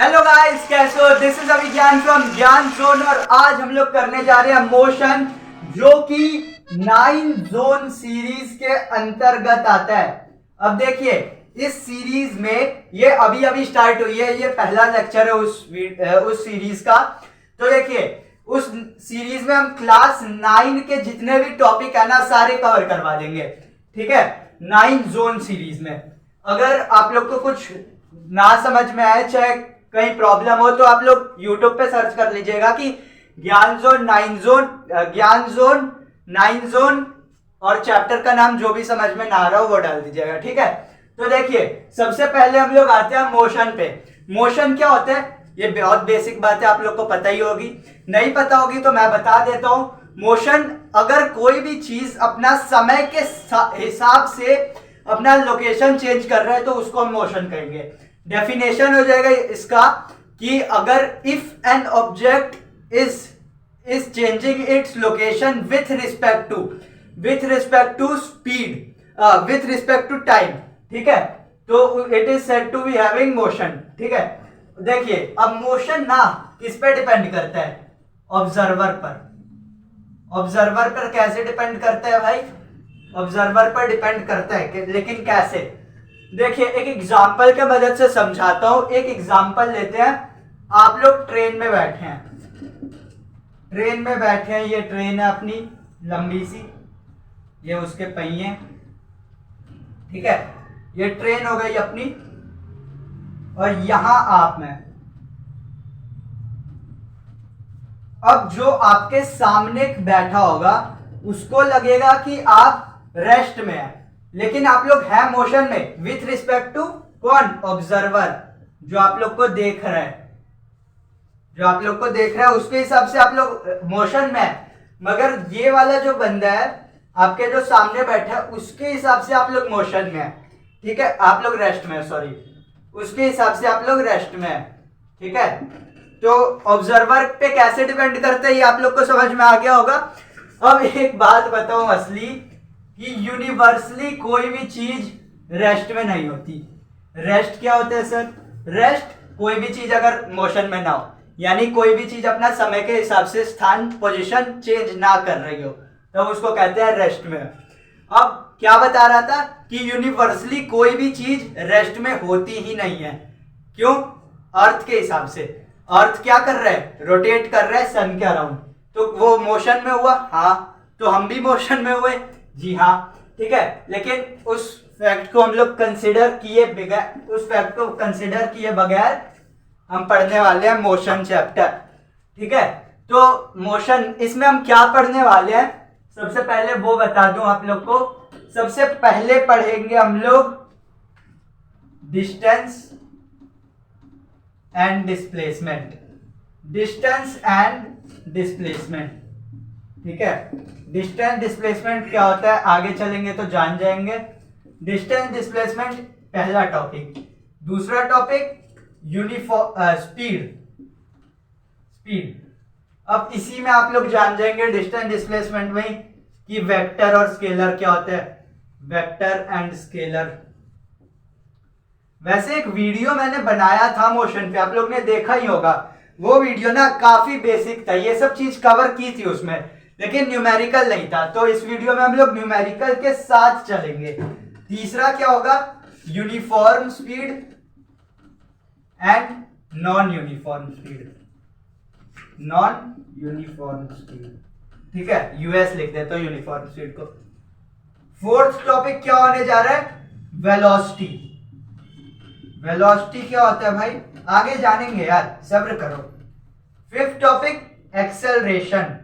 Hello guys, कैसे हो? This is Abhijnana from ज्ञान जोन और आज हम लोग करने जा रहे हैं मोशन, जो कि 9 जोन सीरीज के अंतर्गत आता है। अब देखिए, इस सीरीज में ये अभी अभी स्टार्ट हुई है, ये पहला लेक्चर है उस सीरीज का। तो देखिए, उस सीरीज में हम क्लास 9 के जितने भी टॉपिक है ना, सारे कवर करवा देंगे। ठीक है, 9 जोन सीरीज में अगर आप लोग को कुछ ना समझ में आए, चाहे कहीं प्रॉब्लम हो, तो आप लोग यूट्यूब पे सर्च कर लीजिएगा कि ज्ञान जोन 9 जोन और चैप्टर का नाम जो भी समझ में ना आ रहा हो वो डाल दीजिएगा। ठीक है, तो देखिए, सबसे पहले हम लोग आते हैं मोशन पे। मोशन क्या होता है, ये बहुत बेसिक बात है, आप लोग को पता ही होगी। नहीं पता होगी तो मैं बता देता हूं। मोशन, अगर कोई भी चीज अपना समय के हिसाब से अपना लोकेशन चेंज कर रहा है तो उसको हम मोशन कहेंगे। डेफिनेशन हो जाएगा इसका कि अगर if an object is changing its location with respect to speed, with respect to time, ठीक है, तो it is said to be having motion. ठीक है, देखिए, अब मोशन ना किस पे डिपेंड करता है? ऑब्जर्वर पर। ऑब्जर्वर पर कैसे डिपेंड करता है भाई? ऑब्जर्वर पर डिपेंड करता है, लेकिन कैसे? देखिए, एक एग्जाम्पल के मदद से समझाता हूं। एक एग्जाम्पल लेते हैं। आप लोग ट्रेन में बैठे हैं, ये ट्रेन है अपनी लंबी सी, ये उसके पहिए, ठीक है, ये ट्रेन हो गई अपनी, और यहां आप में। अब जो आपके सामने बैठा होगा उसको लगेगा कि आप रेस्ट में हैं, लेकिन आप लोग हैं मोशन में विथ रिस्पेक्ट टू कौन? ऑब्जर्वर, जो आप लोग को देख रहा है, उसके हिसाब से आप लोग मोशन में है। मगर ये वाला जो बंदा है आपके जो सामने बैठा है, उसके हिसाब से आप लोग मोशन में है। ठीक है, आप लोग रेस्ट में है, सॉरी, उसके हिसाब से आप लोग रेस्ट में है। ठीक है, तो ऑब्जर्वर पे कैसे डिपेंड करते हैं ये आप लोग को समझ में आ गया होगा। अब एक बात बताऊं असली, कि यूनिवर्सली कोई भी चीज रेस्ट में नहीं होती। रेस्ट क्या होता है सर? रेस्ट, कोई भी चीज अगर मोशन में ना हो, यानी कोई भी चीज अपना समय के हिसाब से स्थान, पोजीशन चेंज ना कर रही हो, तो उसको कहते हैं रेस्ट में। अब क्या बता रहा था कि यूनिवर्सली कोई भी चीज रेस्ट में होती ही नहीं है। क्यों? अर्थ के हिसाब से। अर्थ क्या कर रहा है? रोटेट कर रहा है सन के अराउंड, तो वो मोशन में हुआ। हाँ, तो हम भी मोशन में हुए। जी हाँ, ठीक है, लेकिन उस फैक्ट को हम लोग कंसिडर किए बगैर हम पढ़ने वाले हैं मोशन चैप्टर। ठीक है, तो मोशन, इसमें हम क्या पढ़ने वाले हैं सबसे पहले वो बता दूं आप लोग को। सबसे पहले पढ़ेंगे हम लोग डिस्टेंस एंड डिस्प्लेसमेंट। ठीक है, डिस्टेंस डिस्प्लेसमेंट क्या होता है आगे चलेंगे तो जान जाएंगे। डिस्टेंस डिस्प्लेसमेंट पहला टॉपिक। दूसरा टॉपिक स्पीड। अब इसी में आप लोग जान जाएंगे डिस्टेंस डिस्प्लेसमेंट में कि वेक्टर और स्केलर क्या होता है। Vector and scalar. वैसे एक वीडियो मैंने बनाया था मोशन पे, आप लोग ने देखा ही होगा। वो वीडियो ना काफी बेसिक था, ये सब चीज कवर की थी उसमें, लेकिन न्यूमेरिकल नहीं था। तो इस वीडियो में हम लोग न्यूमेरिकल के साथ चलेंगे। तीसरा क्या होगा? Uniform speed and non uniform speed. ठीक है, यूएस लिख देता हूं यूनिफॉर्म स्पीड को। फोर्थ टॉपिक क्या होने जा रहा है? वेलोसिटी क्या होता है भाई? आगे जानेंगे यार, सब्र करो। Fifth topic acceleration.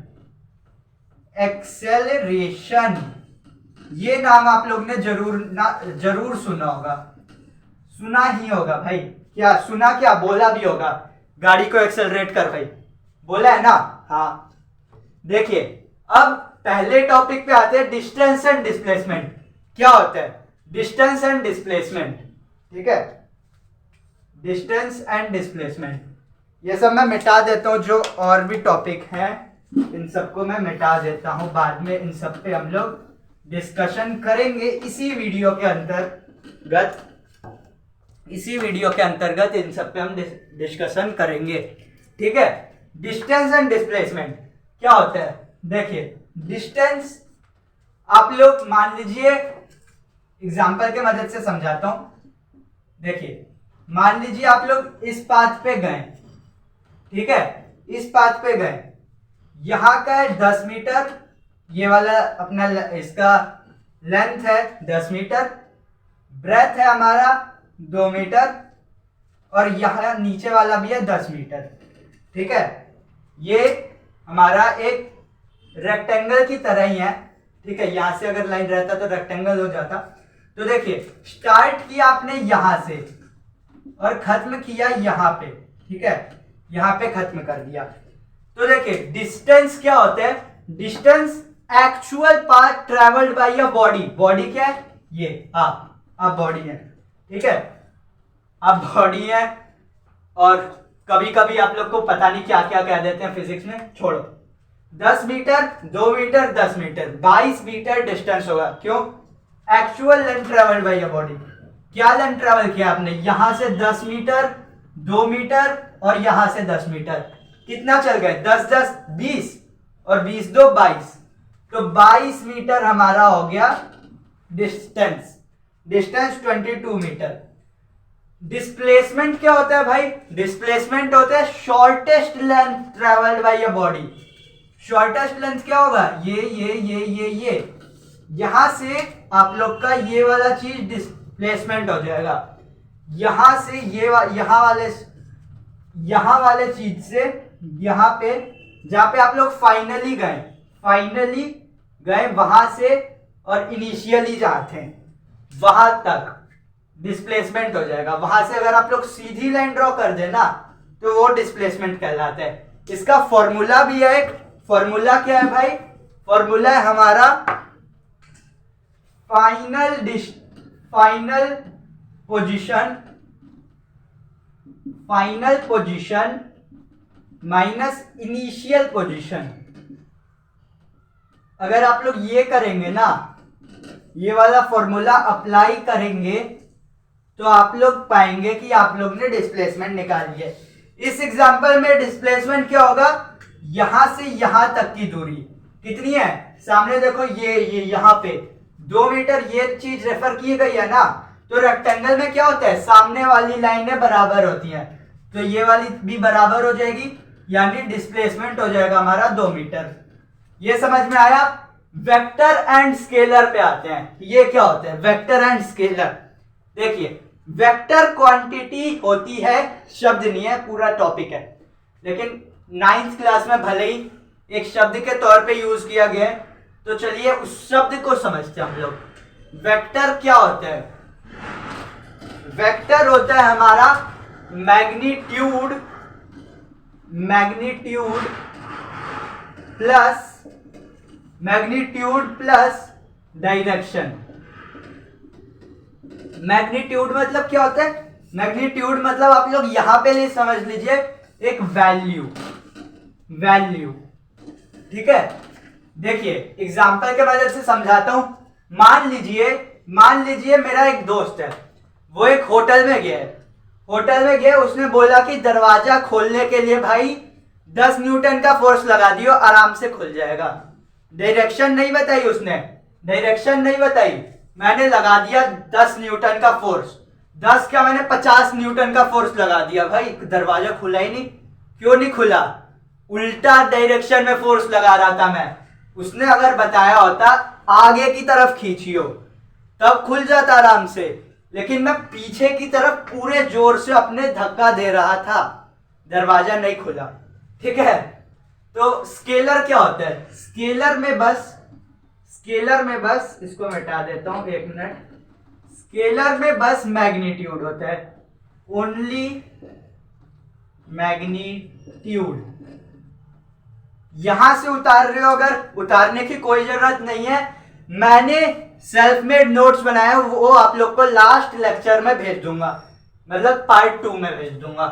ये नाम आप लोग ने जरूर सुना ही होगा भाई। क्या सुना? क्या बोला भी होगा? गाड़ी को एक्सेलरेट कर भाई, बोला है ना? हाँ, देखिए, अब पहले टॉपिक पे आते हैं डिस्टेंस एंड डिस्प्लेसमेंट। क्या होता है डिस्टेंस एंड डिस्प्लेसमेंट? ठीक है, डिस्टेंस एंड डिस्प्लेसमेंट, ये सब मैं मिटा देता हूं। जो और भी टॉपिक हैं इन सबको मैं मिटा देता हूं, बाद में इन सब पे हम लोग डिस्कशन करेंगे इसी वीडियो के अंतर्गत। इसी वीडियो के अंतर्गत इन सब पे हम डिस्कशन करेंगे। ठीक है, डिस्टेंस एंड डिस्प्लेसमेंट क्या होता है? देखिए, डिस्टेंस आप लोग मान लीजिए, एग्जाम्पल के मदद से समझाता हूं। देखिए, मान लीजिए आप लोग इस पाथ पे गए, ठीक है, इस पाथ पे गए, यहां का है 10 मीटर, ये वाला अपना इसका लेंथ है 10 मीटर, ब्रेथ है हमारा 2 मीटर, और यहां नीचे वाला भी है 10 मीटर। ठीक है, ये हमारा एक रेक्टेंगल की तरह ही है। ठीक है, यहां से अगर लाइन रहता तो रेक्टेंगल हो जाता। तो देखिए, स्टार्ट किया आपने यहां से और खत्म किया यहां पे। ठीक है, यहां पे खत्म कर दिया। तो देखिए, डिस्टेंस क्या होता है? Distance actual path travelled by a body. Body क्या है? ये आप बॉडी है। ठीक है, आप बॉडी है, और कभी कभी आप लोग को पता नहीं क्या क्या कह देते हैं फिजिक्स में, छोड़ो। 10 metre, 2 metre, 10 metre, 22 metre distance होगा। क्यों? Actual length travelled by a body. क्या लेंथ ट्रेवल किया आपने? यहां से 10 मीटर, 2 मीटर, और यहां से 10 मीटर। कितना चल गए? 10 10 20, और 20 2 22। तो 22 मीटर हमारा हो गया डिस्टेंस। Distance 22 metre. डिस्प्लेसमेंट क्या होता है भाई? डिस्प्लेसमेंट होता है shortest length travelled by a body. Shortest length क्या होगा? ये यहां से आप लोग का ये वाला चीज डिस्प्लेसमेंट हो जाएगा। यहां से यहां वाले चीज से यहां पे, जहां पे आप लोग फाइनली गए वहां से, और इनिशियली जहां थे वहां तक डिस्प्लेसमेंट हो जाएगा। वहां से अगर आप लोग सीधी लाइन ड्रॉ कर देना तो वो डिस्प्लेसमेंट कहलाता है। इसका फॉर्मूला भी है एक। फॉर्मूला क्या है भाई? फॉर्मूला है हमारा final position minus initial position. अगर आप लोग ये करेंगे ना, ये वाला फॉर्मूला अप्लाई करेंगे, तो आप लोग पाएंगे कि आप लोग ने डिस्प्लेसमेंट निकाली है। इस एग्जांपल में डिस्प्लेसमेंट क्या होगा? यहां से यहां तक की दूरी कितनी है? सामने देखो, ये यहां पे 2 मीटर ये चीज रेफर की गई है ना। तो रेक्टेंगल में क्या होता है? सामने वाली लाइनें बराबर होती हैं, तो ये वाली भी बराबर हो जाएगी, यानी डिस्प्लेसमेंट हो जाएगा हमारा 2 मीटर। ये समझ में आया? वेक्टर एंड स्केलर पे आते हैं। ये क्या होता है? Vector and scalar. देखिए, वेक्टर क्वांटिटी होती है, शब्द नहीं है, पूरा टॉपिक है, लेकिन 9th क्लास में भले ही एक शब्द के तौर पे यूज किया गया है। तो चलिए उस शब्द को समझते हैं हम लोग। वेक्टर क्या होता है? वेक्टर होता है हमारा मैग्नीट्यूड प्लस डायरेक्शन। मैग्नीट्यूड मतलब क्या होता है? मैग्नीट्यूड मतलब आप लोग यहां पे नहीं, समझ लीजिए एक वैल्यू। ठीक है, देखिए एग्जांपल के मदद से समझाता हूं। मान लीजिए मेरा एक दोस्त है, वो एक होटल में गया। उसने बोला कि दरवाजा खोलने के लिए भाई 10 न्यूटन का फोर्स लगा दियो, आराम से खुल जाएगा। डायरेक्शन नहीं बताई, मैंने लगा दिया 10 न्यूटन का फोर्स। 10 क्या, मैंने 50 न्यूटन का फोर्स लगा दिया भाई, दरवाजा खुला ही नहीं। क्यों नहीं खुला? उल्टा डायरेक्शन में फोर्स लगा रहा था मैं। उसने अगर बताया होता आगे की तरफ खींचियो, तब खुल जाता आराम से, लेकिन मैं पीछे की तरफ पूरे जोर से अपने धक्का दे रहा था, दरवाजा नहीं खुला। ठीक है, तो स्केलर क्या होता है? स्केलर में बस इसको मिटा देता हूं, 1 मिनट। स्केलर में बस मैग्नीट्यूड होता है, ओनली मैग्नीट्यूड। यहां से उतार रहे हो, अगर उतारने की कोई जरूरत नहीं है, मैंने सेल्फ मेड नोट्स बनाया, वो आप लोग को लास्ट लेक्चर में भेज दूंगा, मतलब पार्ट 2 में भेज दूंगा।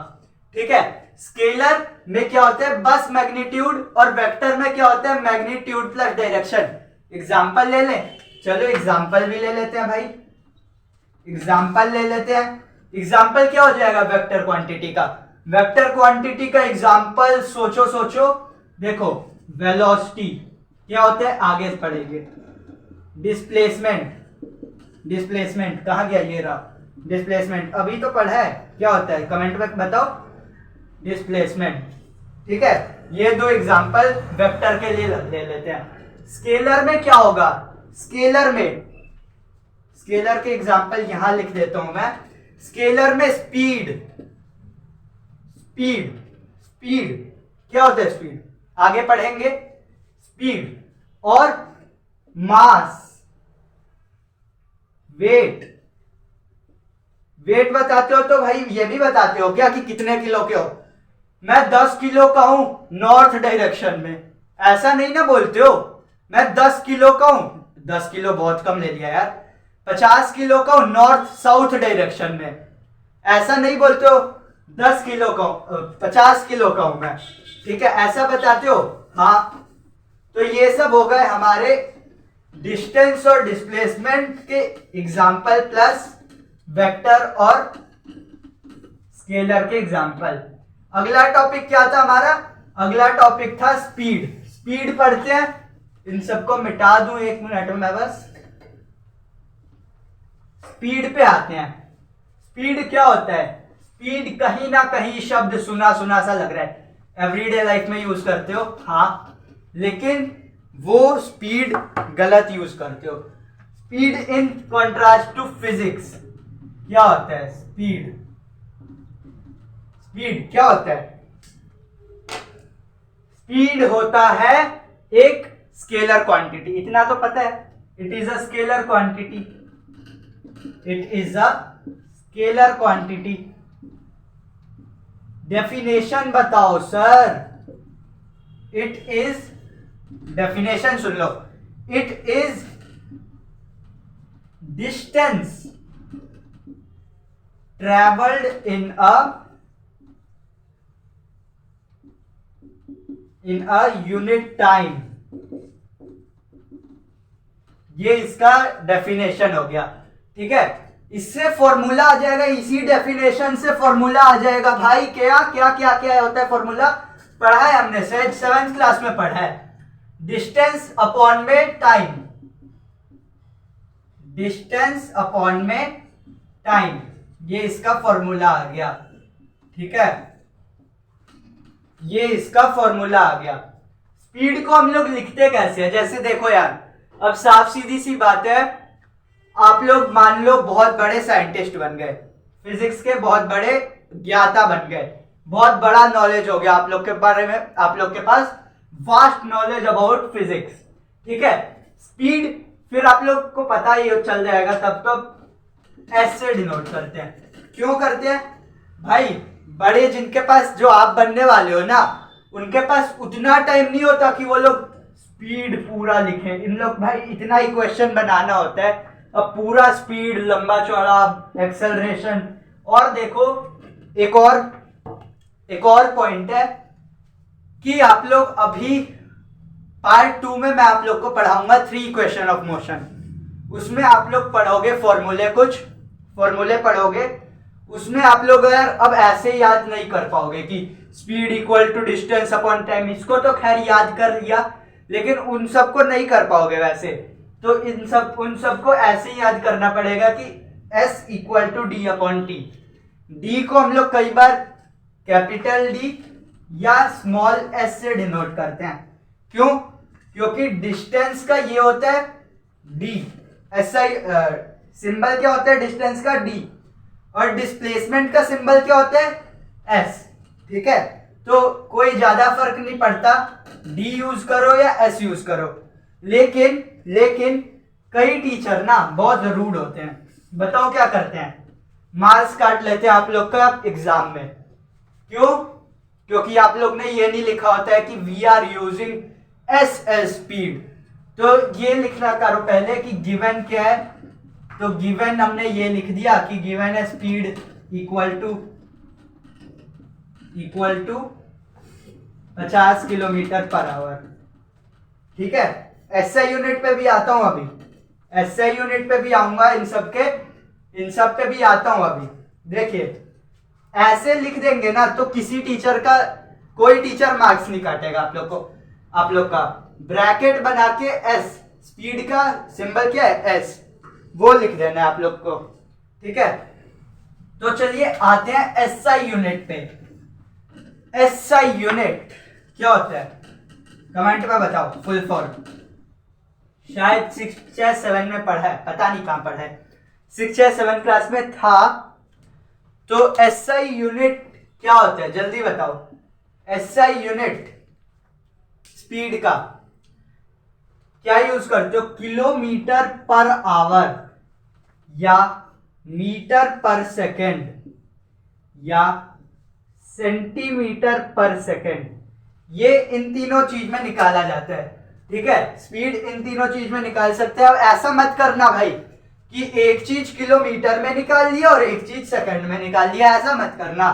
ठीक है, स्केलर में क्या होता है? बस मैग्नीट्यूड, और वेक्टर में क्या होता है? Magnitude plus direction. एग्जाम्पल ले लें, चलो एग्जाम्पल भी ले लेते हैं भाई, एग्जाम्पल ले लेते हैं। एग्जाम्पल क्या हो जाएगा वेक्टर क्वांटिटी का? वेक्टर क्वांटिटी का एग्जाम्पल सोचो सोचो, देखो वेलोसिटी क्या होता है, आगे पढ़ेंगे। डिस्प्लेसमेंट, डिस्प्लेसमेंट कहाँ गया, ये रहा डिस्प्लेसमेंट, अभी तो पढ़ा है, क्या होता है कमेंट में बताओ, डिस्प्लेसमेंट। ठीक है, ये दो एग्जांपल वेक्टर के लिए ले लेते हैं। स्केलर में क्या होगा, स्केलर के एग्जांपल यहां लिख देता हूं मैं। स्केलर में स्पीड, क्या होता है स्पीड, आगे पढ़ेंगे। स्पीड और मास, वेट बताते हो तो भाई ये भी बताते हो क्या कि कितने किलो के हो? मैं 10 किलो का हूं नॉर्थ डायरेक्शन में, ऐसा नहीं ना बोलते हो। मैं 10 किलो का हूं, 10 किलो बहुत कम ले लिया यार, 50 किलो का हूं नॉर्थ साउथ डायरेक्शन में, ऐसा नहीं बोलते हो। 10 किलो का हूं, 50 किलो का हूं मैं, ठीक है, ऐसा बताते हो। हाँ, तो ये सब हो गए हमारे डिस्टेंस और डिस्प्लेसमेंट के एग्जाम्पल प्लस वेक्टर और स्केलर के एग्जाम्पल। अगला टॉपिक क्या था हमारा? अगला टॉपिक था स्पीड। स्पीड पढ़ते हैं, इन सबको मिटा दूं 1 मिनट में बस। स्पीड पे आते हैं। स्पीड क्या होता है? स्पीड कहीं ना कहीं शब्द सुना सुना सा लग रहा है, एवरीडे लाइफ में यूज करते हो, हाँ, लेकिन वो स्पीड गलत यूज करते हो। Speed in contrast to physics क्या होता है? स्पीड क्या होता है? स्पीड होता है एक स्केलर क्वांटिटी, इतना तो पता है। It is a scalar quantity, it is a scalar quantity. Definition बताओ सर। इट इज, डेफिनेशन सुन लो, it is distance travelled in a unit time. ये इसका डेफिनेशन हो गया, ठीक है। इससे फॉर्मूला आ जाएगा, इसी डेफिनेशन से फॉर्मूला आ जाएगा भाई। क्या क्या क्या क्या होता है फॉर्मूला? पढ़ा है हमने, शायद 7th क्लास में पढ़ा है। डिस्टेंस अपॉन में टाइम, डिस्टेंस अपॉन में टाइम, ये इसका फॉर्मूला आ गया, ठीक है, ये इसका फॉर्मूला आ गया। स्पीड को हम लोग लिखते कैसे हैं? जैसे देखो यार, अब साफ सीधी सी बात है, आप लोग मान लो बहुत बड़े साइंटिस्ट बन गए, फिजिक्स के बहुत बड़े ज्ञाता बन गए, बहुत बड़ा नॉलेज हो गया आप लोग के बारे में, आप लोग के पास वास्ट नॉलेज अबाउट फिजिक्स, ठीक है। स्पीड फिर आप लोग को पता ही चल जाएगा, तब तो एस से डिनोट करते हैं। क्यों करते हैं भाई? बड़े जिनके पास, जो आप बनने वाले हो ना, उनके पास उतना टाइम नहीं होता कि वो लोग स्पीड पूरा लिखें। इन लोग भाई इतना ही क्वेश्चन बनाना होता है, अब पूरा स्पीड, लंबा चौड़ा, एक्सेलरेशन। और देखो एक और पॉइंट है कि आप लोग अभी पार्ट 2 में मैं आप लोग को पढ़ाऊंगा 3 इक्वेशन ऑफ मोशन। उसमें आप लोग पढ़ोगे फॉर्मूले, कुछ फॉर्मूले पढ़ोगे। उसमें आप लोग यार अब ऐसे याद नहीं कर पाओगे कि speed equal to distance upon time, इसको तो खैर याद कर लिया, लेकिन उन सबको नहीं कर पाओगे वैसे। तो उन सबको ऐसे ही याद करना पड़ेगा कि S equal to D upon T. D को हम लोग कई बार कैपिटल डी या स्मॉल s से डिनोट करते हैं। क्यों? क्योंकि डिस्टेंस का ये होता है d, ऐसा सिंबल क्या होता है डिस्टेंस का? d, और डिस्प्लेसमेंट का सिंबल क्या होता है? s, ठीक है। तो कोई ज्यादा फर्क नहीं पड़ता d यूज करो या s यूज करो। लेकिन कई टीचर ना बहुत रूड होते हैं। बताओ क्या करते हैं? मार्क्स काट लेते हैं आप लोग का एग्जाम में। क्यों? क्योंकि आप लोग ने ये नहीं लिखा होता है कि we are using S as speed. तो ये लिखना करो पहले कि गिवन क्या है। तो गिवन हमने ये लिख दिया कि गिवन है speed equal to 50 kilometre per hour, ठीक है। एसआई यूनिट पे भी आता हूं अभी, एसआई यूनिट पे भी आऊंगा, इन सब पे भी आता हूं अभी, देखिए ऐसे लिख देंगे ना तो किसी टीचर का, कोई टीचर मार्क्स नहीं काटेगा आप लोग को। आप लोग का ब्रैकेट बना के एस, स्पीड का सिंबल क्या है एस, वो लिख देना है आप लोग को, ठीक है। तो चलिए आते हैं एसआई यूनिट पे। एसआई यूनिट क्या होता है कमेंट में बताओ फुल फॉर्म। शायद 6 या 7 में पढ़ा है, पता नहीं कहां पढ़ा है, 6 या 7 क्लास में था। तो एसआई यूनिट क्या होता है जल्दी बताओ। एसआई यूनिट स्पीड का क्या यूज करते हो, किलोमीटर पर आवर या मीटर पर सेकेंड या सेंटीमीटर पर सेकेंड, ये इन तीनों चीज में निकाला जाता है, ठीक है। स्पीड इन तीनों चीज में निकाल सकते हैं। अब ऐसा मत करना भाई कि एक चीज किलोमीटर में निकाल लिया और एक चीज सेकंड में निकाल लिया, ऐसा मत करना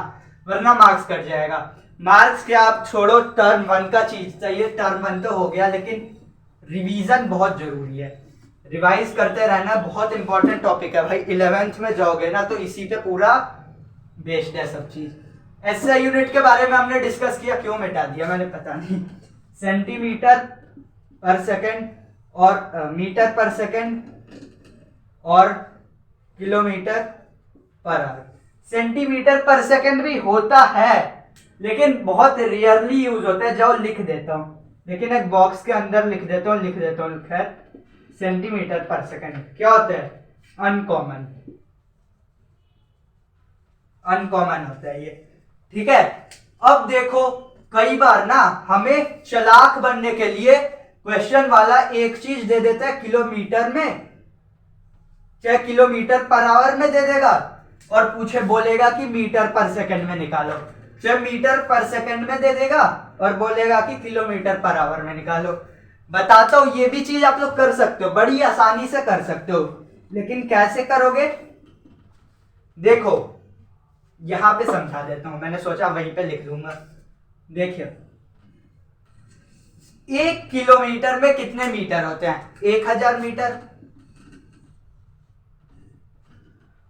वरना मार्क्स कट जाएगा। मार्क्स क्या आप छोड़ो, टर्म 1 का चीज चाहिए, टर्म 1 तो हो गया, लेकिन रिवीजन बहुत जरूरी है, रिवाइज करते रहना, बहुत इंपॉर्टेंट टॉपिक है भाई। 11th में जाओगे ना तो इसी पे पूरा बेस्ड है सब चीज। एसआई यूनिट के बारे में हमने डिस्कस किया, क्यों मिटा दिया मैंने पता नहीं। सेंटीमीटर पर सेकेंड और मीटर पर सेकेंड और किलोमीटर पर आवर। सेंटीमीटर पर सेकेंड भी होता है लेकिन बहुत रेयरली यूज होता है, जो लिख देता हूं, लेकिन एक बॉक्स के अंदर लिख देता हूं खैर। सेंटीमीटर पर सेकेंड क्या होता है, अनकॉमन, अनकॉमन होता है ये, ठीक है। अब देखो कई बार ना हमें चालाक बनने के लिए क्वेश्चन वाला एक चीज दे देता है किलोमीटर में, चाहे किलोमीटर पर आवर में दे देगा और पूछे बोलेगा कि मीटर पर सेकंड में निकालो, चाहे मीटर पर सेकंड में दे देगा और बोलेगा कि किलोमीटर पर आवर में निकालो। बताता हूं ये भी चीज आप लोग कर सकते हो, बड़ी आसानी से कर सकते हो, लेकिन कैसे करोगे देखो यहां पे समझा देता हूं, मैंने सोचा वहीं पे लिख दूंगा। देखिए 1 किलोमीटर में कितने मीटर होते हैं, 1000 मीटर।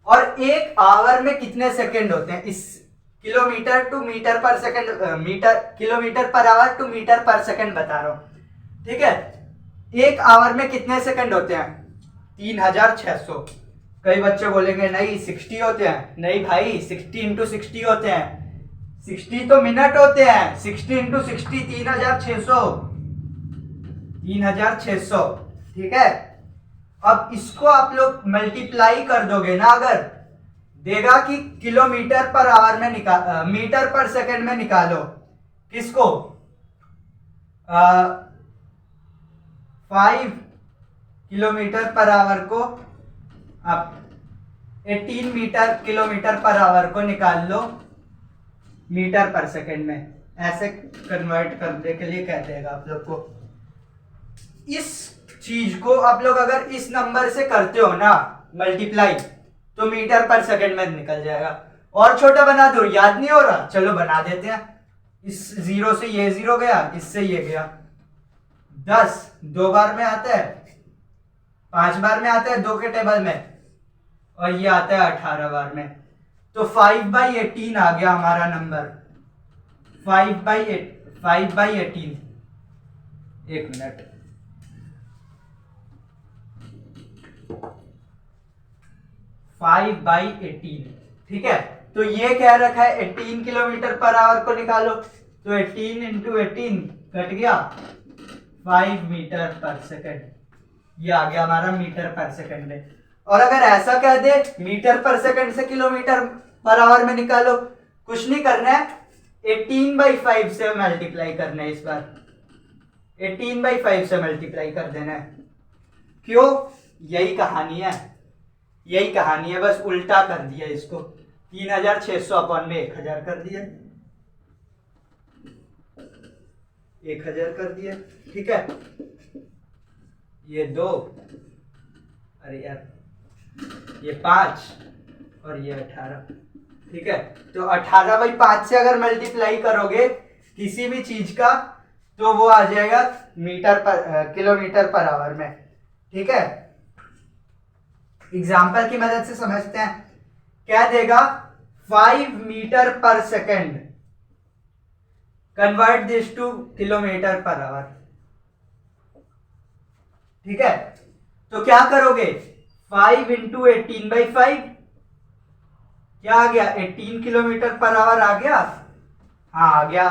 और 1 आवर में कितने सेकंड होते हैं, इस kilometre to metre per second, metre kilometre per hour to metre per second बता रहा हूं, ठीक है। 1 आवर में कितने सेकंड होते हैं, 3600। कई बच्चे बोलेंगे नहीं 60 होते हैं, नहीं भाई 60 इंटू 60 होते हैं, 60 तो मिनट होते हैं, 60 इंटू 60 3600, 3600, ठीक है। अब इसको आप लोग मल्टीप्लाई कर दोगे ना, अगर देगा कि किलोमीटर पर आवर में मीटर पर सेकंड में निकालो, किसको 5 किलोमीटर पर आवर को आप 18 मीटर किलोमीटर पर आवर को निकाल लो मीटर पर सेकंड में, ऐसे कन्वर्ट करने के लिए कह देगा आप लोग को। इस चीज को आप लोग अगर इस नंबर से करते हो ना मल्टीप्लाई, तो मीटर पर सेकंड में निकल जाएगा। और छोटा बना दो, याद नहीं हो रहा, चलो बना देते हैं। इस 0 से ये 0 गया, इससे ये गया, 10 2 बार में आता है, 5 बार में आता है 2 के टेबल में, और ये आता है 18 बार में। तो 5/18 आ गया हमारा नंबर, 5/18। एक मिनट, 5/18, ठीक है। तो ये कह रखा है 18 किलोमीटर पर आवर को निकालो, तो 18 इंटू 18 कट गया 5 मीटर पर सेकंड, ये आ गया हमारा मीटर पर सेकंड में। और अगर ऐसा कह दे मीटर पर सेकंड से किलोमीटर पर आवर में निकालो, कुछ नहीं करना है, 18/5 से मल्टीप्लाई करना है, इस बार 18/5 से मल्टीप्लाई कर देना है। क्यों, यही कहानी है, यही कहानी है, बस उल्टा कर दिया इसको, 3600 अपॉन में 1000 कर दिया, 1000 कर दिया, ठीक है। ये 2, अरे यार ये 5 और ये 18, ठीक है। तो 18/5 से अगर मल्टीप्लाई करोगे किसी भी चीज का तो वो आ जाएगा मीटर पर किलोमीटर पर आवर में, ठीक है। एग्जाम्पल की मदद से समझते हैं, क्या देगा 5 मीटर पर second, convert this two kilometre per hour. ठीक है, तो क्या करोगे, 5 इंटू 18/5, क्या आ गया, 18 किलोमीटर पर आवर आ गया। हाँ आ गया।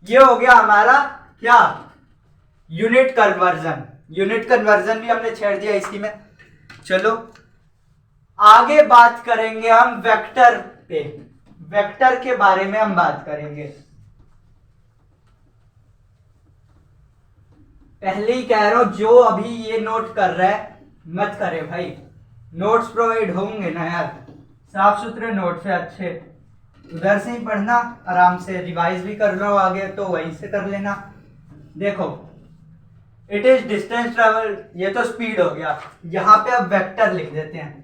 ये हो गया हमारा क्या, यूनिट कन्वर्जन। यूनिट कन्वर्जन भी हमने छेड़ दिया इसी में। चलो आगे बात करेंगे हम वेक्टर पे, वेक्टर के बारे में हम बात करेंगे। पहले ही कह रहा हूं, जो अभी ये नोट कर रहा है मत करे भाई, नोट्स प्रोवाइड होंगे ना यार, साफ सुथरे नोट्स है अच्छे, उधर से ही पढ़ना, आराम से रिवाइज भी कर लो, आगे तो वहीं से कर लेना। देखो इट इज डिस्टेंस ट्रेवल, ये तो स्पीड हो गया, यहां पे अब वेक्टर लिख देते हैं।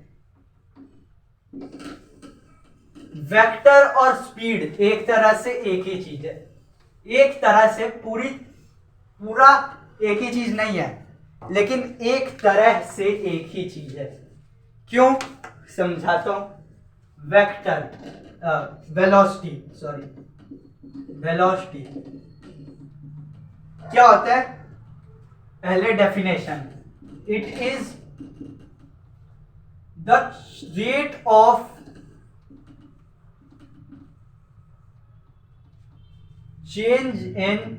वेक्टर और स्पीड एक तरह से एक ही चीज है, एक तरह से पूरा एक ही चीज नहीं है, लेकिन एक तरह से एक ही चीज है। क्यों, समझाता हूं। वेक्टर वेलोसिटी, सॉरी वेलोसिटी क्या होता है, पहले definition, it is the rate of change इन,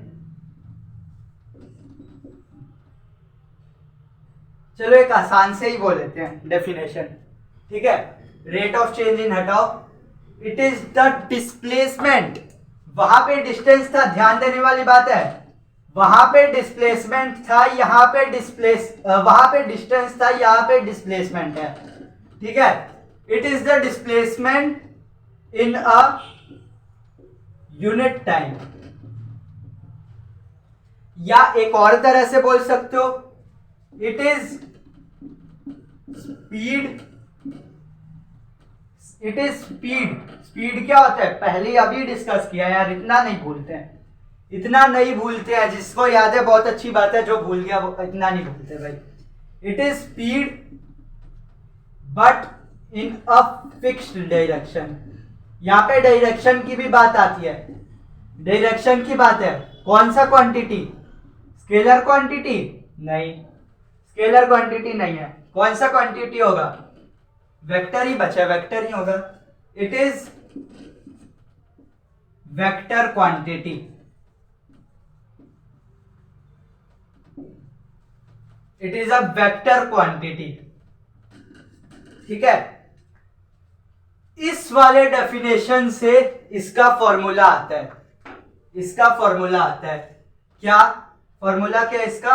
चलो एक आसान से ही बोल लेते हैं डेफिनेशन, ठीक है। रेट ऑफ चेंज इन हटाओ, इट इज द डिस्प्लेसमेंट, वहां पे डिस्टेंस था, ध्यान देने वाली बात है, वहां पे डिस्प्लेसमेंट था, यहां पे वहां पे डिस्टेंस था, यहां पे डिस्प्लेसमेंट है, ठीक है। It is the displacement in a unit time, या एक और तरह से बोल सकते हो, it is speed, it is speed. Speed क्या होता है, पहले अभी डिस्कस किया यार, इतना नहीं भूलते हैं, इतना नहीं भूलते हैं, जिसको याद है बहुत अच्छी बात है, जो भूल गया वो इतना नहीं भूलते भाई। It is speed but in a fixed direction, यहां पे डायरेक्शन की भी बात आती है, डायरेक्शन की बात है, कौन सा क्वांटिटी, स्केलर क्वांटिटी नहीं, स्केलर क्वांटिटी नहीं है, कौन सा क्वांटिटी होगा, वेक्टर ही बचा, वेक्टर ही होगा। It is vector quantity, it is a vector quantity, ठीक है। इस वाले डेफिनेशन से इसका फॉर्मूला आता है, इसका फॉर्मूला आता है, क्या फॉर्मूला, क्या इसका,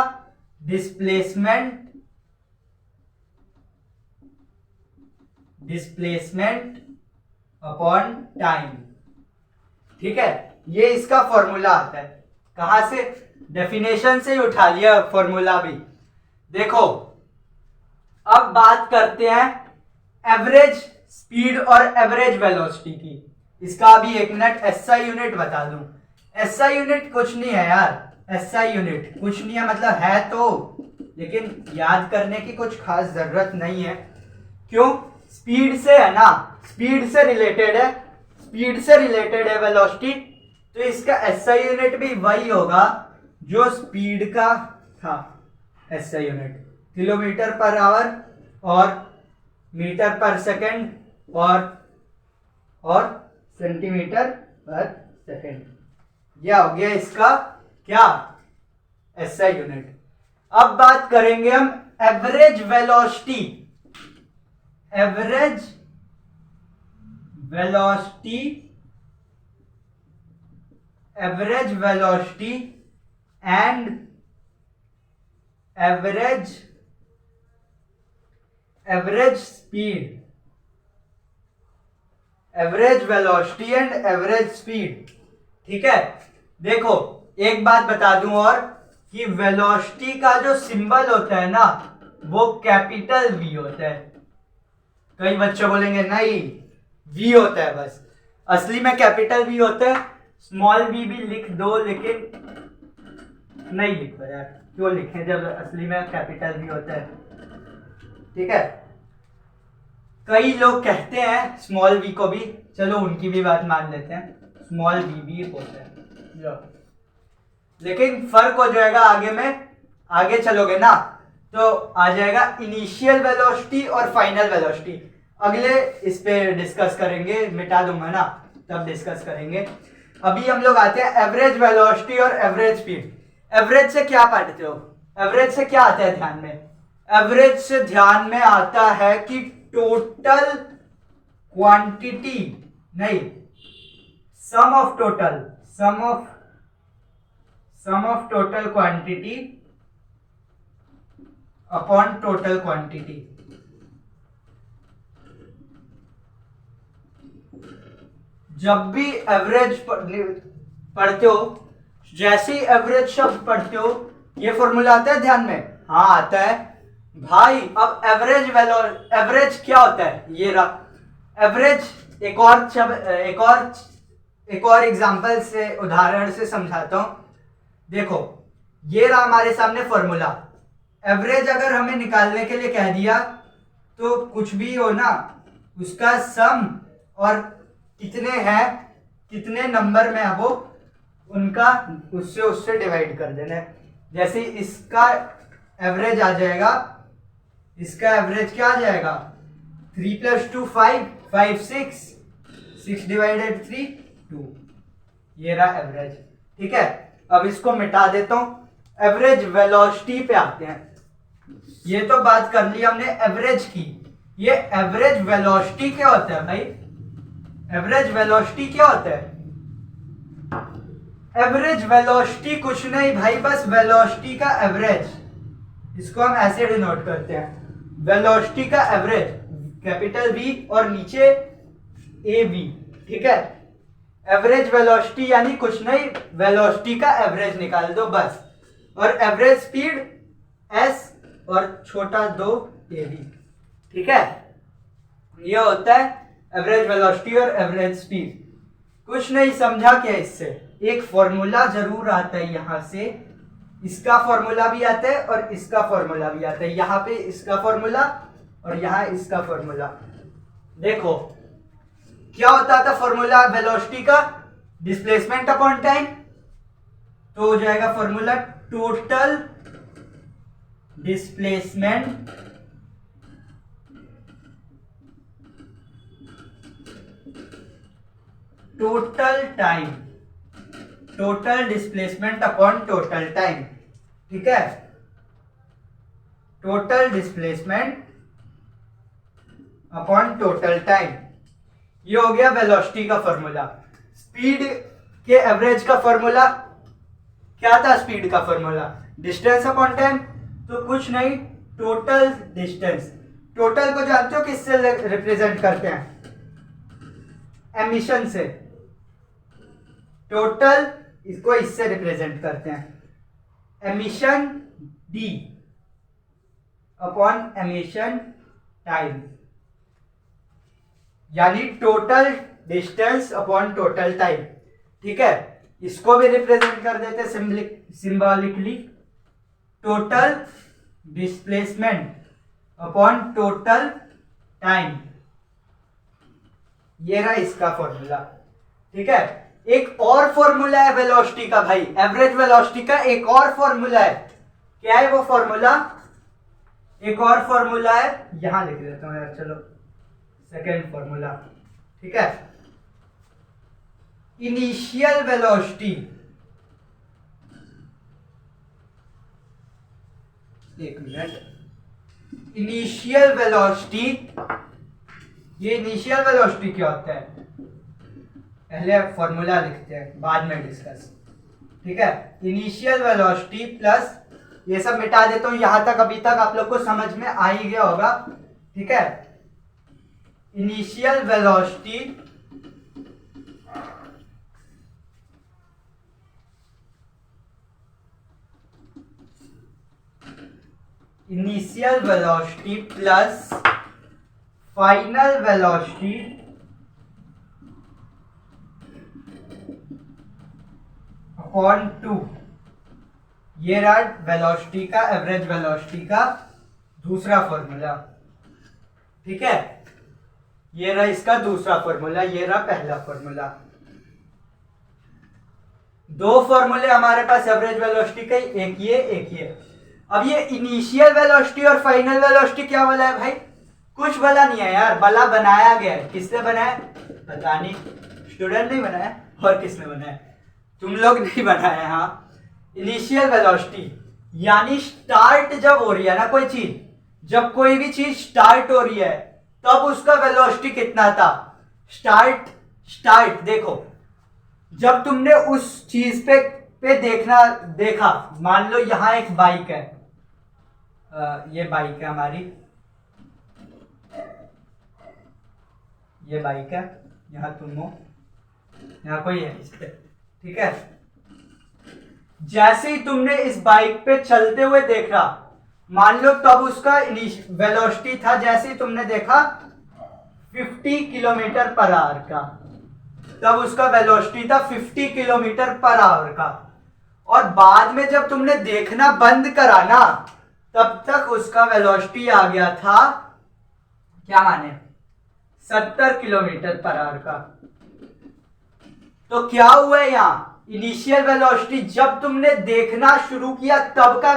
डिस्प्लेसमेंट अपॉन टाइम, ठीक है। ये इसका फॉर्मूला आता है, कहां से, डेफिनेशन से ही उठा लिया फॉर्मूला भी। देखो अब बात करते हैं एवरेज स्पीड और एवरेज वेलोसिटी की, इसका भी एक मिनट एसआई यूनिट बता दूं। एसआई यूनिट कुछ नहीं है यार, एसआई यूनिट कुछ नहीं है, मतलब है तो, लेकिन याद करने की कुछ खास जरूरत नहीं है। क्यों, स्पीड से है ना, स्पीड से रिलेटेड है, स्पीड से रिलेटेड है वेलोसिटी, तो इसका एसआई यूनिट भी वही होगा जो स्पीड का था। SI unit kilometre per our और मीटर पर सेकंड और सेंटीमीटर पर सेकंड, यह हो गया इसका क्या, एसआई यूनिट। अब बात करेंगे हम average velocity, average velocity, average velocity and average speed, average velocity and average speed, ठीक है। देखो एक बात बता दूं और, कि वेलोसिटी का जो सिंबल होता है ना, वो कैपिटल वी होता है। कई बच्चे बोलेंगे नहीं वी होता है बस, असली में कैपिटल वी होता है, स्मॉल वी भी लिख दो, लेकिन नहीं लिखो यार, क्यों लिखें जब असली में कैपिटल वी होता है, ठीक है। कई लोग कहते हैं स्मॉल वी को भी, चलो उनकी भी बात मान लेते हैं, स्मॉल वी भी होता है, लेकिन फर्क हो जाएगा आगे में, आगे चलोगे ना तो आ जाएगा इनिशियल वेलोसिटी और फाइनल वेलोसिटी। अगले इस पे डिस्कस करेंगे, मिटा दूंगा ना तब डिस्कस करेंगे। अभी हम लोग आते हैं एवरेज वेलोसिटी और एवरेज स्पीड। एवरेज से क्या पढ़ते हो, एवरेज से क्या आता है ध्यान में? एवरेज से ध्यान में आता है कि टोटल क्वांटिटी नहीं, sum of total quantity upon total quantity. जब भी एवरेज पढ़ते हो, जैसे ही एवरेज शब्द पढ़ते हो, ये फॉर्मूला आता है ध्यान में? हाँ आता है भाई। अब एवरेज क्या होता है, ये रहा एवरेज। एक और एग्जांपल से, उदाहरण से समझाता हूं। देखो ये रहा हमारे सामने फॉर्मूला। एवरेज अगर हमें निकालने के लिए कह दिया तो कुछ भी हो ना, उसका सम और कितने हैं, कितने नंबर में है वो, उनका उससे डिवाइड कर देना है। जैसे इसका एवरेज आ जाएगा, इसका एवरेज क्या आ जाएगा, 3 + 2 5, 5 6 डिवाइडेड 3 2, ये रहा एवरेज। ठीक है, अब इसको मिटा देता हूं। एवरेज वेलोसिटी पे आते हैं। ये तो बात कर ली हमने एवरेज की, ये एवरेज वेलोसिटी क्या होता है भाई? एवरेज वेलोसिटी क्या होता है? एवरेज वेलोसिटी कुछ नहीं भाई, बस वेलोसिटी का एवरेज। इसको हम ऐसे डिनोट करते हैं, वेलोसिटी का एवरेज, कैपिटल वी और नीचे ए वी। ठीक है, एवरेज वेलोसिटी यानी कुछ नहीं, वेलोसिटी का एवरेज निकाल दो बस। और एवरेज स्पीड एस और छोटा 2 ए वी। ठीक है, ये होता है एवरेज वेलोसिटी और एवरेज स्पीड। कुछ नहीं समझा क्या इससे? एक फॉर्मूला जरूर आता है यहां से, इसका फॉर्मूला भी आता है और इसका फॉर्मूला भी आता है। यहां पे इसका फॉर्मूला और यहां इसका फॉर्मूला। देखो क्या होता था फॉर्मूला वेलोसिटी का, डिस्प्लेसमेंट अपॉन टाइम। तो हो जाएगा formula total displacement total time, total displacement upon total time. ठीक है, total displacement upon total time, ये हो गया वेलोसिटी का फॉर्मूला। स्पीड के एवरेज का फॉर्मूला क्या था? स्पीड का फॉर्मूला डिस्टेंस अपॉन टाइम। तो कुछ नहीं, टोटल डिस्टेंस। टोटल को जानते हो किससे रिप्रेजेंट करते हैं? एमिशन से। टोटल इसको इससे रिप्रेजेंट करते हैं, emission d upon emission time, यानी total distance upon total time. ठीक है, इसको भी रिप्रेजेंट कर देते symbolically, total displacement upon total time. ये रहा इसका फॉर्मूला। ठीक है, एक और फॉर्मूला है वेलोसिटी का भाई, एवरेज वेलोसिटी का एक और फॉर्मूला है। क्या है वो फॉर्मूला? एक और फॉर्मूला है, यहां लिख देता हूं यार, चलो सेकेंड फॉर्मूला। ठीक है, इनिशियल वेलोसिटी, एक मिनट, इनिशियल वेलोसिटी। ये इनिशियल वेलोसिटी क्या होता है? पहले फॉर्मूला लिखते हैं, बाद में डिस्कस। ठीक है, इनिशियल वेलोसिटी प्लस, ये सब मिटा देता हूं, यहां तक अभी तक आप लोग को समझ में आ ही गया होगा। ठीक है, initial velocity plus final velocity upon 2, ये रहा वेलोसिटी का, एवरेज वेलोसिटी का दूसरा फॉर्मूला। ठीक है, ये रहा इसका दूसरा फॉर्मूला, ये रहा पहला फॉर्मूला। दो फॉर्मूले हमारे पास एवरेज वेलोसिटी के, एक ये एक ये। अब ये इनिशियल वेलोसिटी और फाइनल वेलोसिटी क्या बोला है भाई? कुछ बोला नहीं है यार, बला बनाया गया है। किसने बनाया पता नहीं, स्टूडेंट नहीं बनाया, और किसने बनाया? तुम लोग नहीं बनाया। हाँ, इनिशियल वेलोसिटी यानी स्टार्ट जब हो रही है ना कोई चीज, जब कोई भी चीज स्टार्ट हो रही है तब उसका वेलोसिटी कितना था? स्टार्ट देखो, जब तुमने उस चीज पे देखा, मान लो यहां एक बाइक है, ये बाइक है हमारी, ये बाइक है, यहां तुम हो, यहां कोई है इस पे, ठीक है। जैसे ही तुमने इस बाइक पे चलते हुए देखा, मान लो तब उसका वेलोसिटी था, जैसे ही तुमने देखा 50 किलोमीटर पर आवर का, तब उसका वेलोसिटी था 50 किलोमीटर पर आवर का। और बाद में जब तुमने देखना बंद करा ना, तब तक उसका वेलोसिटी आ गया था, क्या माने, 70 किलोमीटर पर आवर का। तो क्या हुआ है यहां? इनिशियल वेलोसिटी जब तुमने देखना शुरू किया तब का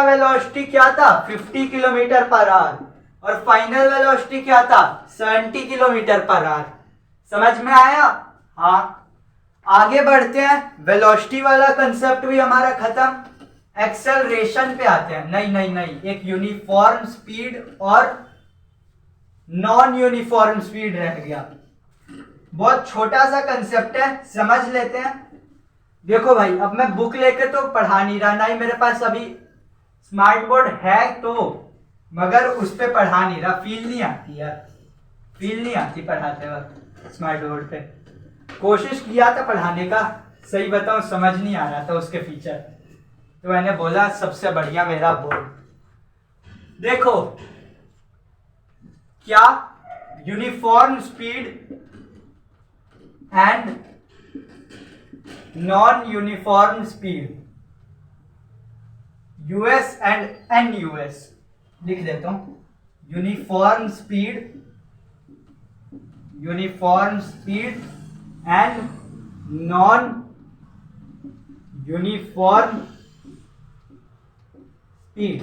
वेलोसिटी क्या था? 50 किलोमीटर पर आवर। और फाइनल वेलोसिटी क्या था? 70 किलोमीटर पर आवर। समझ में आया? हाँ, आगे बढ़ते हैं। वेलोसिटी वाला कंसेप्ट भी हमारा खत्म, एक्सेलरेशन पे आते हैं। नहीं, एक यूनिफॉर्म स्पीड और नॉन यूनिफॉर्म स्पीड रह गया। बहुत छोटा सा कंसेप्ट है, समझ लेते हैं। देखो भाई, अब मैं बुक लेके तो पढ़ा नहीं रहा, ना ही मेरे पास अभी स्मार्ट बोर्ड है तो, मगर उस पे पढ़ा नहीं रहा, फील नहीं आती यार, फील नहीं आती पढ़ाते वक्त स्मार्ट बोर्ड पे। कोशिश किया था पढ़ाने का, सही बताऊं समझ नहीं आ रहा था उसके फीचर, तो मैंने बोला सबसे बढ़िया मेरा बोर्ड। देखो क्या, uniform speed and non uniform speed, US and NUS लिख देता हूं। Uniform speed and non uniform speed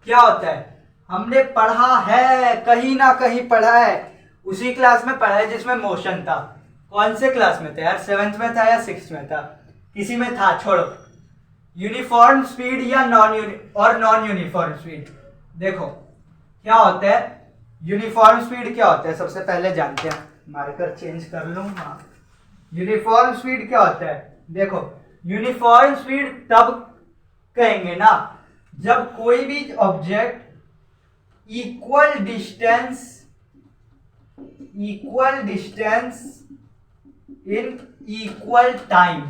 क्या होता है? हमने पढ़ा है, कहीं ना कहीं पढ़ा है, उसी क्लास में पढ़ा है जिसमें मोशन था। कौन से क्लास में था यार? 7th में था या 6th में था? किसी में था, छोड़ो। यूनिफॉर्म स्पीड या नॉन यूनिफॉर्म स्पीड, देखो क्या होता है। यूनिफॉर्म स्पीड क्या होता है सबसे पहले जानते हैं। मार्कर चेंज कर लूं। हाँ, यूनिफॉर्म स्पीड क्या होता है? देखो, यूनिफॉर्म स्पीड तब कहेंगे ना जब कोई भी object equal distance in equal time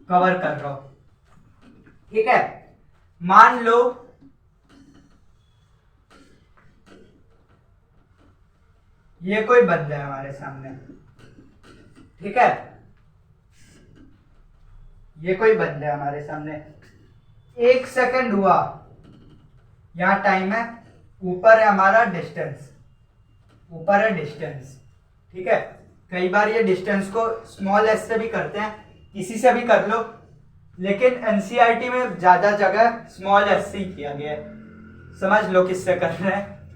cover कर रहा हो, ठीक है। मान लो ये कोई बंदा है हमारे सामने, ठीक है, ये कोई बंदा है हमारे सामने। 1 सेकंड हुआ, यहां टाइम है, ऊपर है हमारा डिस्टेंस, ठीक है। कई बार ये डिस्टेंस को स्मॉल एस से भी करते हैं, किसी से भी कर लो, लेकिन एनसीईआरटी में ज्यादा जगह स्मॉल एस से ही किया गया है। समझ लो किससे कर रहे हैं,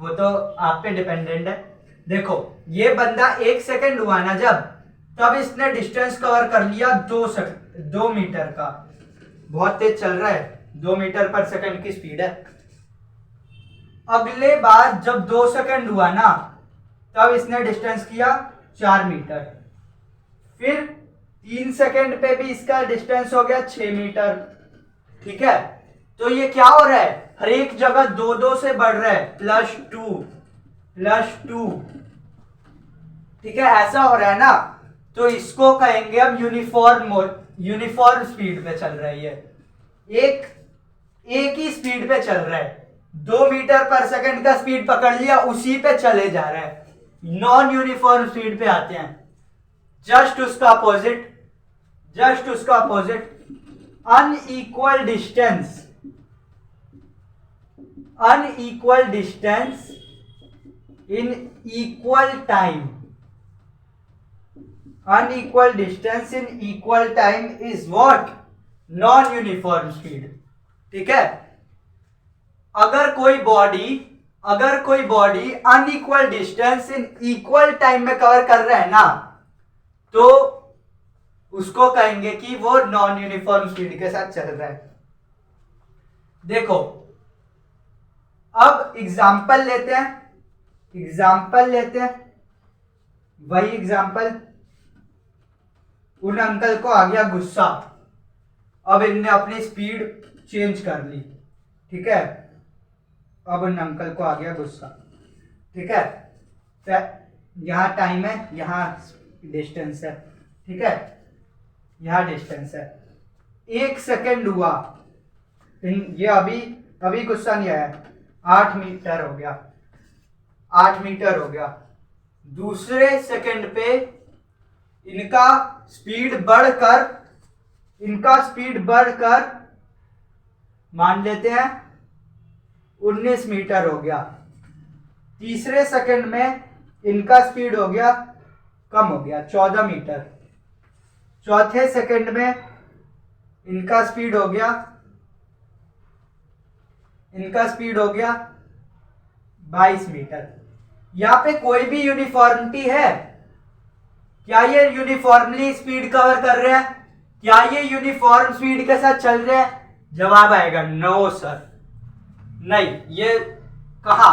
वो तो आप पे डिपेंडेंट है। देखो, ये बंदा 1 सेकंड हुआ ना जब, तब इसने डिस्टेंस कवर कर लिया 2 मीटर का। बहुत तेज चल रहा है, 2 मीटर पर सेकंड की स्पीड है। अगले बार जब 2 सेकंड हुआ ना, तब इसने डिस्टेंस किया 4 मीटर। फिर 3 सेकंड पे भी इसका डिस्टेंस हो गया 6 मीटर, ठीक है। तो ये क्या हो रहा है, हर एक जगह 2 से बढ़ रहा है, +2, ठीक है, ऐसा हो रहा है ना। तो इसको कहेंगे अब यूनिफॉर्म स्पीड पे चल रही है, एक ही स्पीड पे चल रहा है, 2 मीटर पर सेकंड का स्पीड पकड़ लिया, उसी पे चले जा रहा है। नॉन यूनिफॉर्म स्पीड पे आते हैं, जस्ट उसका opposite, unequal distance in equal time. Unequal distance in equal time is what? Non uniform speed. ठीक है, अगर कोई body unequal distance in equal time में कवर कर रहा है ना, तो उसको कहेंगे कि वो नॉन यूनिफॉर्म स्पीड के साथ चल रहा है. देखो, अब एग्जाम्पल लेते हैं. वही एग्जाम्पल, उन अंकल को आ गया गुस्सा. अब इनने अपनी स्पीड चेंज कर ली. ठीक है, अब उन अंकल को आ गया गुस्सा. ठीक है, यहां टाइम है, यहां डिस्टेंस है. ठीक है, यहां डिस्टेंस है. 1 सेकेंड हुआ, ये अभी गुस्सा नहीं आया. 8 मीटर हो गया. 8 मीटर हो गया. दूसरे सेकंड पे इनका स्पीड बढ़कर मान लेते हैं 19 मीटर हो गया. तीसरे सेकंड में इनका स्पीड हो गया, कम हो गया, 14 मीटर. चौथे सेकंड में इनका स्पीड हो गया 22 मीटर. यहां पे कोई भी यूनिफॉर्मिटी है? क्या ये यूनिफॉर्मली स्पीड कवर कर रहे हैं? क्या ये यूनिफॉर्म स्पीड के साथ चल रहे हैं? जवाब आएगा नो सर, नहीं. ये कहा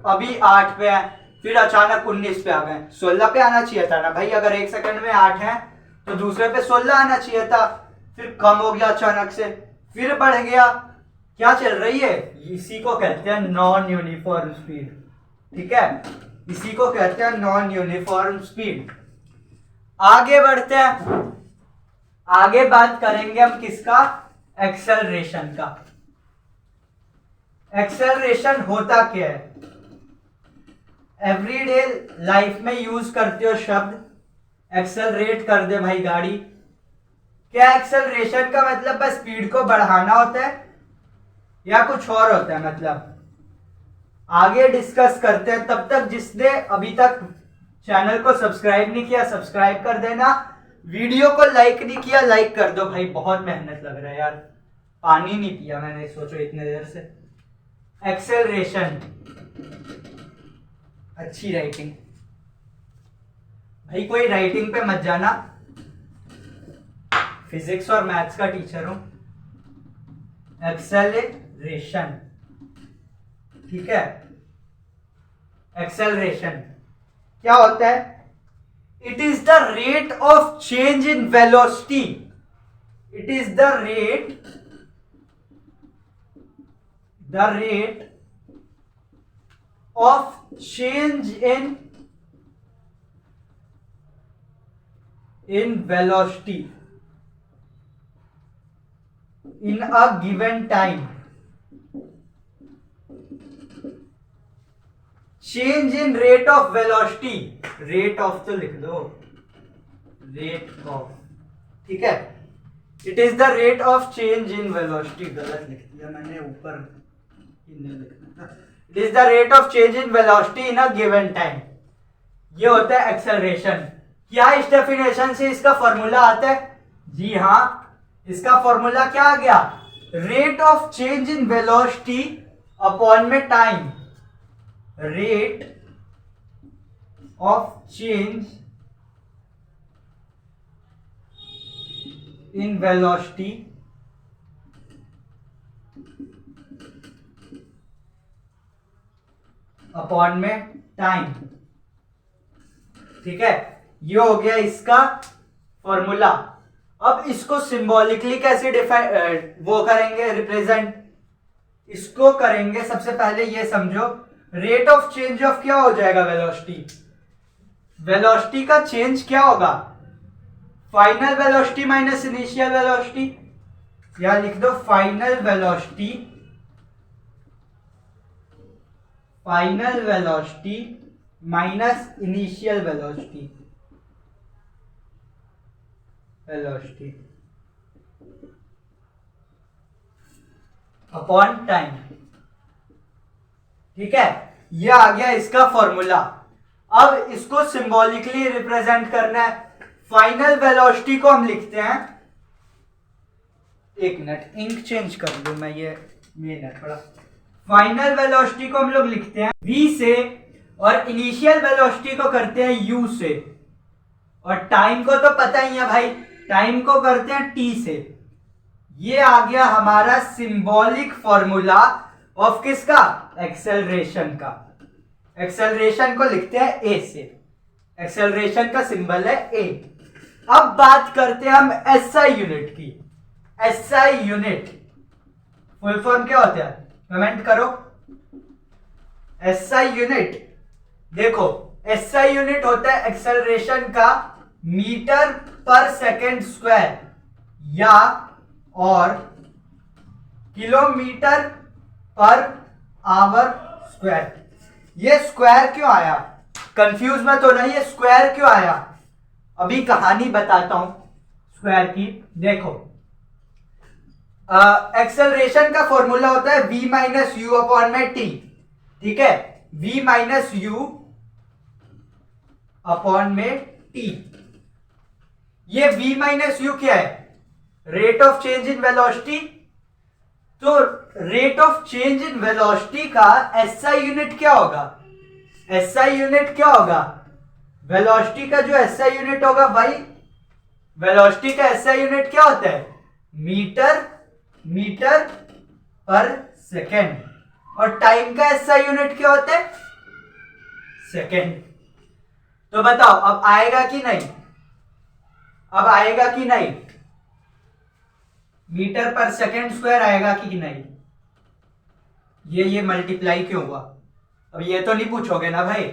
अभी 8 पे है, फिर अचानक 19 पे आ गए. 16 पे आना चाहिए था ना भाई. अगर 1 सेकंड में 8 है तो दूसरे पे 16 आना चाहिए था. फिर कम हो गया अचानक से, फिर बढ़ गया. क्या चल रही है? इसी को कहते हैं नॉन यूनिफॉर्म स्पीड. ठीक है, इसी को कहते हैं नॉन यूनिफॉर्म स्पीड. आगे बढ़ते हैं. आगे बात करेंगे हम किसका? एक्सेलरेशन का. एक्सेलरेशन होता क्या है? एवरीडे लाइफ में यूज करते हो शब्द, एक्सेलरेट कर दे भाई गाड़ी. क्या एक्सेलरेशन का मतलब बस स्पीड को बढ़ाना होता है या कुछ और होता है? मतलब आगे डिस्कस करते हैं. तब तक जिसने अभी तक चैनल को सब्सक्राइब नहीं किया, सब्सक्राइब कर देना. वीडियो को लाइक नहीं किया, लाइक कर दो भाई. बहुत मेहनत लग रहा है यार, पानी नहीं पिया मैंने, सोचो इतने देर से. एक्सेलरेशन, अच्छी राइटिंग भाई. कोई राइटिंग पे मत जाना, फिजिक्स और मैथ्स का टीचर हूं. एक्सेलरेशन, ठीक है. एक्सेलरेशन क्या होता है? It is the rate of change in velocity. It is the rate of change in velocity in a given time. Change in rate of velocity. rate of तो लिख दो, rate of. ठीक है, it is the rate of change in velocity. गलत लिख दिया मैंने, ऊपर लिखना था. It is the rate of change in velocity in a given time. ये होता है एक्सेलरेशन. क्या इस डेफिनेशन से इसका फॉर्मूला आता है? जी हाँ, इसका फॉर्मूला क्या आ गया? Rate of change in velocity upon में time. Rate of change in velocity upon में टाइम. ठीक है, ये हो गया इसका फॉर्मूला. अब इसको सिंबॉलिकली कैसे वो करेंगे, रिप्रेजेंट इसको करेंगे. सबसे पहले ये समझो, रेट ऑफ चेंज ऑफ क्या हो जाएगा? वेलोसिटी. वेलोसिटी का चेंज क्या होगा? Final velocity minus initial velocity. या लिख दो final velocity minus initial velocity upon time. ठीक है, ये आ गया इसका फॉर्मूला। अब इसको सिंबॉलिकली रिप्रेजेंट करना है। फाइनल वेलोसिटी को हम लिखते हैं, एक मिनट इंक चेंज कर लूं मैं, ये मेन है थोड़ा। फाइनल वेलोसिटी को हम लोग लिखते हैं v से, और इनिशियल वेलोसिटी को करते हैं u से, और टाइम को तो पता ही है भाई, टाइम को करते हैं t से। ये आ गया हमारा सिंबॉलिक फॉर्मूला ऑफ किसका, एक्सेलरेशन का। एक्सेलरेशन को लिखते हैं a से, एक्सेलरेशन का सिंबल है a। अब बात करते हैं हम SI यूनिट की। SI यूनिट फुल फॉर्म क्या होता है, कमेंट करो। SI यूनिट देखो, SI यूनिट होता है एक्सेलरेशन का मीटर पर सेकेंड स्क्वायर या और किलोमीटर पर आवर स्क्वायर। ये स्क्वायर क्यों आया, कंफ्यूज मत होना, ये स्क्वायर क्यों आया, अभी कहानी बताता हूं स्क्वायर की। देखो एक्सेलरेशन का फॉर्मूला होता है v माइनस यू अपॉन में t, ठीक है, v माइनस यू अपॉन में t। ये v माइनस यू क्या है, rate of change in velocity. तो rate of change in velocity का SI यूनिट क्या होगा, SI यूनिट क्या होगा, वेलोसिटी का जो SI यूनिट होगा भाई, वेलोसिटी का SI यूनिट क्या होता है, मीटर पर सेकेंड, और टाइम का SI यूनिट क्या होता है, सेकेंड। तो बताओ अब आएगा कि नहीं, अब आएगा कि नहीं, मीटर पर सेकेंड स्क्वायर आएगा कि नहीं। ये मल्टीप्लाई क्यों हुआ, अब ये तो नहीं पूछोगे ना भाई,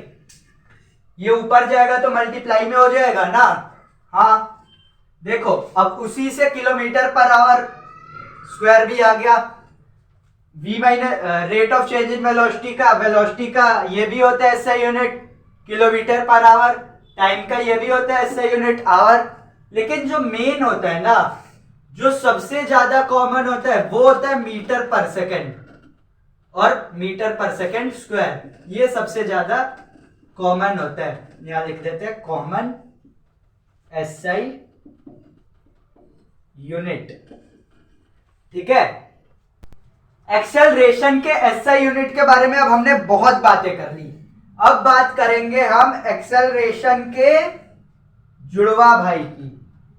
ये ऊपर जाएगा तो मल्टीप्लाई में हो जाएगा ना। हाँ देखो, अब उसी से किलोमीटर पर आवर स्क्वायर भी आ गया। v minus rate of change in velocity का ये भी होता है SI unit kilometre per our, time का ये भी होता है SI यूनिट आवर। लेकिन जो मेन होता है ना, जो सबसे ज्यादा कॉमन होता है वो होता है मीटर पर सेकेंड और मीटर पर सेकेंड स्क्वायर, ये सबसे ज्यादा कॉमन होता है। यहां लिख देते हैं कॉमन SI यूनिट, ठीक है। एक्सेलरेशन के SI यूनिट के बारे में अब हमने बहुत बातें कर ली। अब बात करेंगे हम एक्सेलरेशन के जुड़वा भाई की।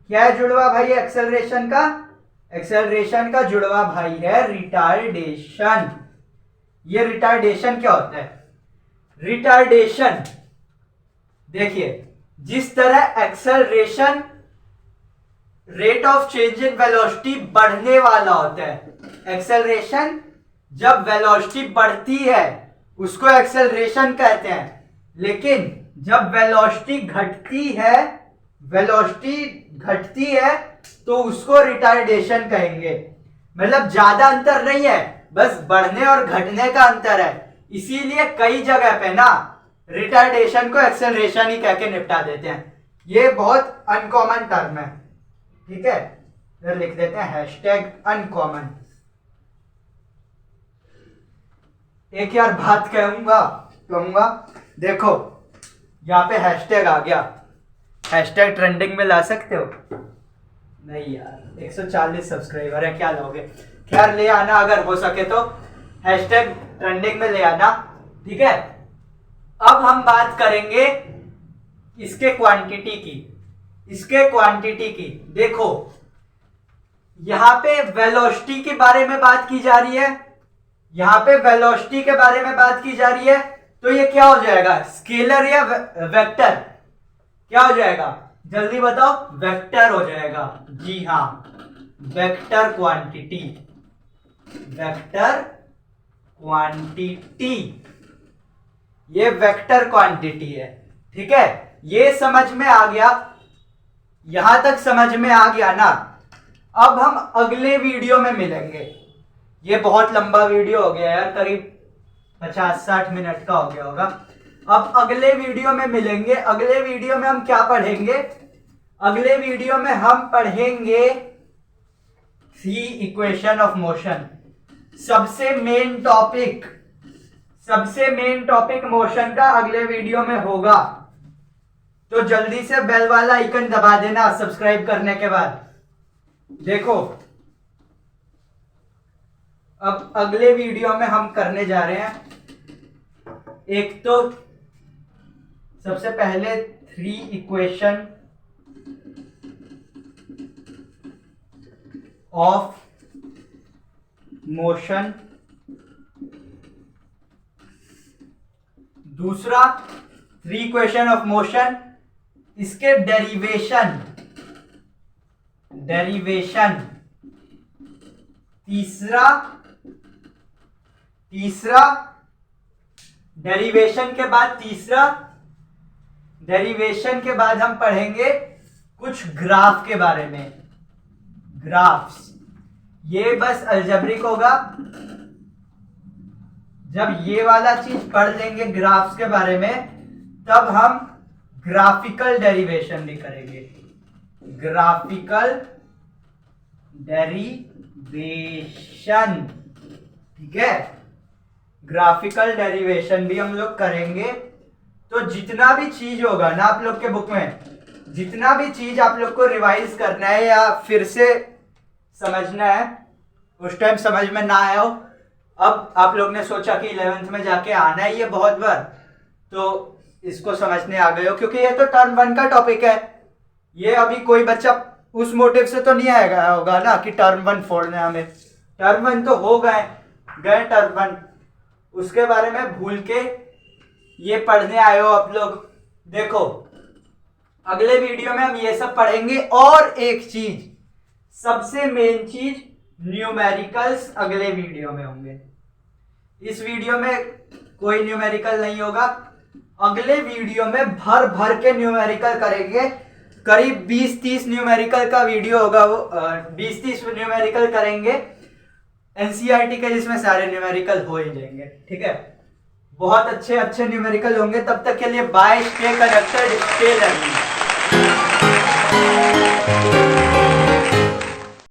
क्या है जुड़वा भाई एक्सेलरेशन का, एक्सेलरेशन का जुड़वा भाई है रिटार्डेशन। ये रिटार्डेशन क्या होता है, रिटार्डेशन देखिए, जिस तरह acceleration rate of change in velocity बढ़ने वाला होता है, एक्सेलरेशन जब वेलोसिटी बढ़ती है उसको एक्सेलरेशन कहते हैं, लेकिन जब वेलोसिटी घटती है तो उसको रिटार्डेशन कहेंगे। मतलब ज्यादा अंतर नहीं है, बस बढ़ने और घटने का अंतर है। इसीलिए कई जगह पे ना रिटार्डेशन को एक्सेलरेशन ही कह के निपटा देते हैं। ये बहुत अनकॉमन टर्म है, ठीक है, इधर लिख देते हैं हैशटैग अनकॉमन। एक यार बात कहूंगा, देखो यहाँ पे हैशटैग आ गया, हैशटैग ट्रेंडिंग में ला सकते हो? नहीं यार, 140 सब्सक्राइबर है, क्या लोगे? खैर ले आना, अगर हो सके तो हैशटैग ट्रेंडिंग में ले आना, ठीक है। अब हम बात करेंगे इसके क्वांटिटी की। देखो यहां पे वेलोसिटी के बारे में बात की जा रही है, यहां पे वेलोसिटी के बारे में बात की जा रही है, तो ये क्या हो जाएगा, स्केलर या वेक्टर? क्या हो जाएगा जल्दी बताओ, वेक्टर हो जाएगा। जी हां, वेक्टर क्वांटिटी, ये वेक्टर क्वांटिटी है, ठीक है। ये समझ में आ गया, यहां तक समझ में आ गया ना। अब हम अगले वीडियो में मिलेंगे। ये बहुत लंबा वीडियो हो गया यार, करीब 50-60 मिनट का हो गया होगा। अब अगले वीडियो में मिलेंगे। अगले वीडियो में हम क्या पढ़ेंगे, अगले वीडियो में हम पढ़ेंगे सी इक्वेशन ऑफ मोशन। सबसे सबसे मेन टॉपिक मोशन का अगले वीडियो में होगा, तो जल्दी से बेल वाला आइकन दबा देना सब्सक्राइब करने के बाद। देखो अब अगले वीडियो में हम करने जा रहे हैं, एक तो सबसे पहले 3 इक्वेशन ऑफ मोशन, दूसरा 3 इक्वेशन ऑफ मोशन, इसके डेरिवेशन, तीसरा डेरिवेशन के बाद हम पढ़ेंगे कुछ ग्राफ के बारे में। ग्राफ्स ये बस अलजेब्रिक होगा, जब ये वाला चीज पढ़ लेंगे ग्राफ्स के बारे में तब हम ग्राफिकल डेरिवेशन भी करेंगे। ग्राफिकल डेरिवेशन, ठीक है, ग्राफिकल डेरिवेशन भी हम लोग करेंगे। तो जितना भी चीज होगा ना आप लोग के बुक में, जितना भी चीज आप लोग को रिवाइज करना है या फिर से समझना है, उस टाइम समझ में ना आया हो, अब आप लोग ने सोचा कि 11th में जाके आना है ये बहुत बार, तो इसको समझने आ गए हो, क्योंकि ये तो टर्म 1 का टॉपिक है। ये अभी कोई बच्चा उस मोटिव से तो नहीं आएगा होगा ना कि टर्म 1 फोड़ना है हमें। टर्म 1 तो हो गए टर्म 1, उसके बारे में भूल के ये पढ़ने आए हो आप लोग। देखो अगले वीडियो में हम ये सब पढ़ेंगे, और एक चीज, सबसे मेन चीज, न्यूमेरिकल्स अगले वीडियो में होंगे। इस वीडियो में कोई न्यूमेरिकल नहीं होगा, अगले वीडियो में भर भर के न्यूमेरिकल करेंगे। करीब 20-30 न्यूमेरिकल का वीडियो होगा, वो 20-30 न्यूमेरिकल करेंगे एनसीईआरटी के, जिसमें सारे न्यूमेरिकल हो ही जाएंगे, ठीक है। बहुत अच्छे न्यूमेरिकल होंगे। तब तक के लिए bye, stay connected, stay learning.